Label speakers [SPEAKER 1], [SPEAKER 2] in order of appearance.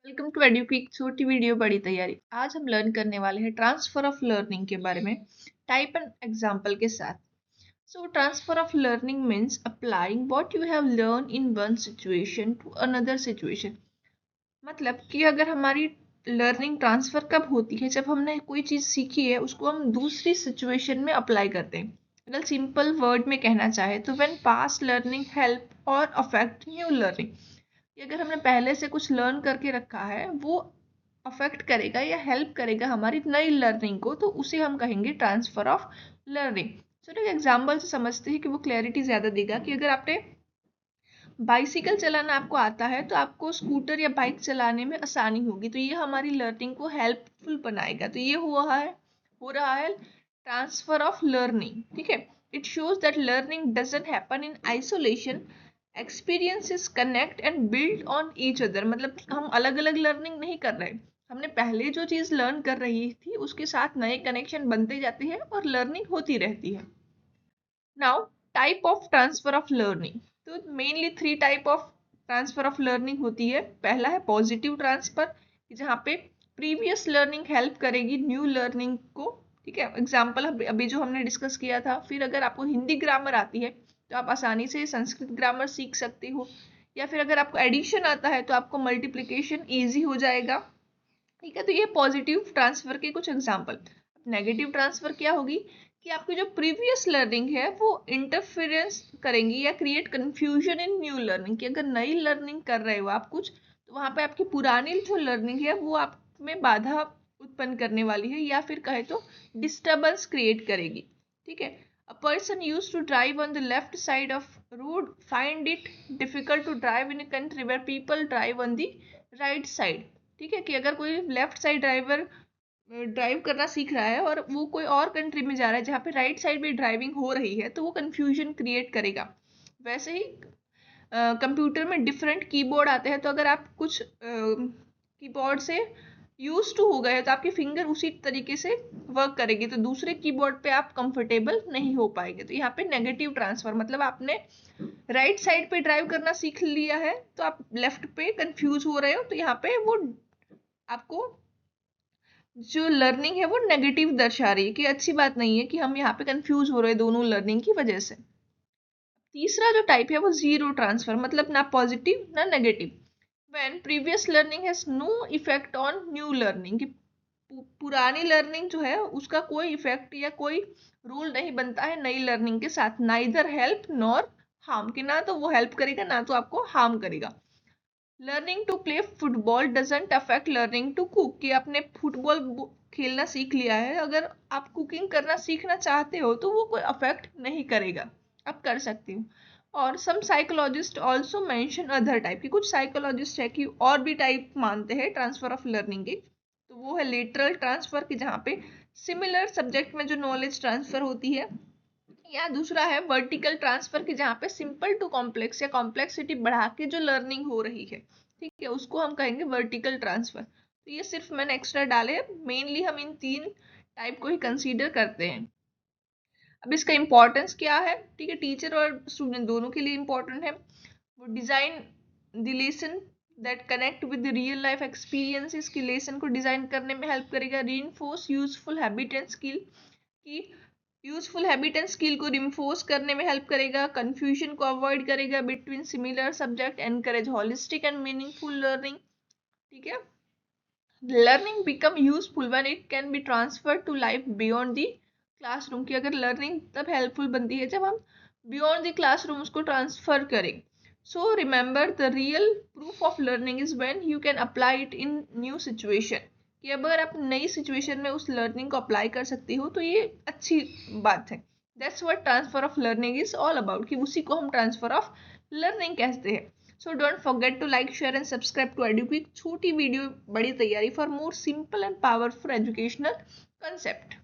[SPEAKER 1] Welcome to एडुक्विक छोटी video बड़ी तैयारी। आज हम लर्न करने वाले हैं ट्रांसफर ऑफ लर्निंग के बारे में टाइप एंड एग्जांपल के साथ। So transfer of learning means applying what you have learn in one situation to another situation. मतलब कि अगर हमारी लर्निंग ट्रांसफर कब होती है, जब हमने कोई चीज़ सीखी है उसको हम दूसरी सिचुएशन में अप्लाई करते हैं। अगर सिंपल वर्ड में कहना चाहे तो व्हेन पास्ट लर्निंग हेल्प और अफेक्ट न्यू लर्निंग, कि अगर हमने पहले से कुछ लर्न करके रखा है वो अफेक्ट करेगा या हेल्प करेगा हमारी नई लर्निंग को, तो उसे हम कहेंगे ट्रांसफर ऑफ लर्निंग। सो एक एग्जाम्पल से समझते हैं कि वो क्लैरिटी ज़्यादा देगा। कि अगर आपने बाइसिकल चलाना आपको आता है तो आपको स्कूटर या बाइक चलाने में आसानी होगी, तो ये हमारी लर्निंग को हेल्पफुल बनाएगा। तो ये हो रहा है ट्रांसफर ऑफ लर्निंग। ठीक है, it shows that learning doesn't happen in isolation, experiences connect and build on each other. मतलब हम अलग अलग लर्निंग नहीं कर रहे, हमने पहले जो चीज़ लर्न कर रही थी उसके साथ नए कनेक्शन बनते जाते हैं और लर्निंग होती रहती है। Now type of transfer of learning. तो mainly 3 type of transfer of learning होती है। पहला है पॉजिटिव ट्रांसफर, जहाँ पे प्रीवियस लर्निंग हेल्प करेगी न्यू लर्निंग को। ठीक है, एग्जाम्पल अभी जो हमने डिस्कस किया था। फिर अगर आपको हिंदी ग्रामर आती है तो आप आसानी से संस्कृत ग्रामर सीख सकते हो, या फिर अगर आपको एडिशन आता है तो आपको मल्टीप्लिकेशन ईजी हो जाएगा। ठीक है, तो ये पॉजिटिव ट्रांसफर के कुछ एग्जाम्पल। नेगेटिव ट्रांसफर क्या होगी कि आपकी जो प्रीवियस लर्निंग है वो इंटरफेरेंस करेंगी या create confusion in new learning. कि अगर नई लर्निंग कर रहे हो आप कुछ, तो वहाँ पे आपकी पुरानी जो लर्निंग है वो आप में बाधा उत्पन्न करने वाली है, या फिर कहे तो डिस्टर्बेंस क्रिएट करेगी। ठीक है, a person use to drive on the left side of road find it difficult to drive in a country where people drive on the right side. ठीक है, कि अगर कोई लेफ्ट साइड ड्राइव करना सीख रहा है और वो कोई और कंट्री में जा रहा है जहाँ पे राइट साइड में ड्राइविंग हो रही है, तो वो कंफ्यूजन क्रिएट करेगा। वैसे ही कंप्यूटर में डिफरेंट कीबोर्ड आते हैं, तो अगर आप कुछ कीबोर्ड से यूज टू हो गए तो आपके फिंगर उसी तरीके से वर्क करेगी, तो दूसरे कीबोर्ड पे आप कंफर्टेबल नहीं हो पाएंगे। तो यहाँ पे नेगेटिव ट्रांसफर मतलब आपने राइट साइड पे ड्राइव करना सीख लिया है तो आप लेफ्ट पे कंफ्यूज हो रहे हो, तो यहाँ पे वो आपको जो लर्निंग है वो नेगेटिव दर्शा रही है कि अच्छी बात नहीं है कि हम यहाँ पे कंफ्यूज हो रहे हैं दोनों लर्निंग की वजह से। तीसरा जो टाइप है वो जीरो ट्रांसफर, मतलब ना पॉजिटिव ना negative. When previous learning has no effect on new learning, कि पुरानी लर्निंग जो है उसका कोई इफेक्ट या कोई रूल नहीं बनता है नई लर्निंग के साथ। नाइदर हेल्प नॉर हार्म, कि ना तो वो हेल्प करेगा ना तो आपको हार्म करेगा। Learning to play football doesn't affect learning to cook, कि आपने फुटबॉल खेलना सीख लिया है, अगर आप कुकिंग करना सीखना चाहते हो तो वो कोई अफेक्ट नहीं करेगा, आप कर सकते हो। और some psychologist also mention other type, की कुछ साइकोलॉजिस्ट है कि और भी टाइप मानते हैं ट्रांसफर ऑफ लर्निंग के। तो वो है लेटरल ट्रांसफर, की जहाँ पे सिमिलर सब्जेक्ट में जो नॉलेज ट्रांसफर होती है, या दूसरा है वर्टिकल ट्रांसफर, की जहाँ पे सिंपल टू कॉम्प्लेक्स या कॉम्प्लेक्सिटी बढ़ा के जो लर्निंग हो रही है, ठीक है, उसको हम कहेंगे वर्टिकल ट्रांसफर। तो ये सिर्फ मैंने एक्स्ट्रा डाले, मेनली हम इन 3 टाइप को ही कंसीडर करते हैं। अब इसका इंपॉर्टेंस क्या है? ठीक है, टीचर और स्टूडेंट दोनों के लिए इंपॉर्टेंट है। वो design the lesson that connect with real life experiences, की लेसन को डिजाइन करने में हेल्प करेगा। Reinforce useful habit and skill, की यूजफुल हैबिट एंड स्किल को रिइंफोर्स करने में हेल्प करेगा। कंफ्यूजन को अवॉइड करेगा between similar subject, encourage holistic and meaningful learning. ठीक है, learning become useful when it can be transfer to life beyond the classroom, की अगर लर्निंग तब हेल्पफुल बनती है जब हम बियॉन्ड द क्लासरूम उसको ट्रांसफर करें। So remember the real proof of learning is when you can apply it in new situation, कि अगर आप नई सिचुएशन में उस लर्निंग को अप्लाई कर सकती हो तो ये अच्छी बात है। That's what transfer of learning is all about, कि उसी को हम ट्रांसफर ऑफ लर्निंग कहते हैं। So don't forget to like, share and subscribe to EduQuick छोटी वीडियो बड़ी तैयारी for more simple and powerful educational concept.